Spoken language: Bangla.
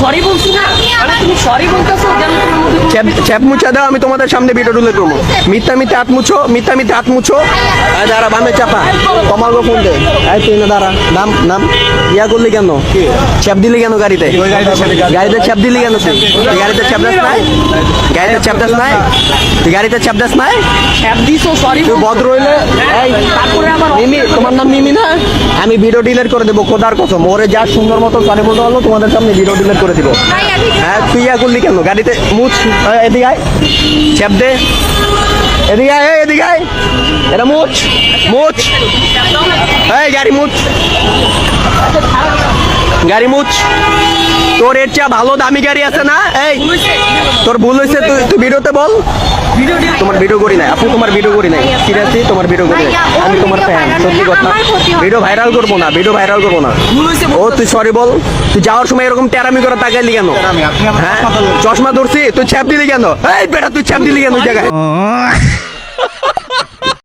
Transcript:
সরি বলছি না, তুমি সরি বলতেছো যেন তোমার মধ্যে চ্যাপ মুছা দাও, আমি তোমাদের সামনে ভিডিও তুলে দেবো। মিথ্যা মিথ্যা হাত মুছো, মিথ্যা মিথ্যা হাত মুছো। দাঁড়া বামে চাপা, কমাল গো ফোন দে। এই তুই না দাঁড়া, নাম নাম। ইয়া করলি কেন? চ্যাপ দিলি কেন গাড়িতে? গাড়িতে চ্যাপ দিলি কেন তুই? গাড়িতে চ্যাপ দাস নাই? গাড়িতে চ্যাপ দাস নাই? তুই গাড়িতে চ্যাপ দাস নাই? চ্যাপ দিছো, সরি তুই ভদ্র হইলে এই তারপরে আবার মিমি, তোমার নাম মিমি না? আমি ভিডিও ডিলিট করে দেবো খোদার কসম। ওরে যা সুন্দর মতো সরি বলতে পারলো, তোমাদের সামনে ভিডিও ডিলিট করে দিব। হ্যাঁ তুই ইয়া করলি কেন গাড়িতে? মুছ, এদিকে আয়, চ্যাপ দে, এদিকে আয়, এদিকে আয়, এটা মুছ মুছ, এই গাড়ি মুছ, গাড়ি মুছ। তোর এর চেয়ে ভালো দামি গাড়ি আছে না? এই তোর ভুল হয়েছে, তুই ভিডিওতে বল। তোমার ভিডিও করি নাই আপু, তোমার ভিডিও করি নাই, সিরিয়াসলি তোমার ভিডিও করি নাই। আমি তোমার ফ্যান, সত্যি কথা। ভিডিও ভাইরাল করবো না, ভিডিও ভাইরাল করবো না। ও তুই সরি বল। তুই যাওয়ার সময় এরকম টেরামি করে তাকাইলি কেন? হ্যাঁ চশমা ধরছি, তুই ছ্যাপ দিলি কেন? এই বেটা তুই ছ্যাপ দিলি কেন ওই জায়গায়?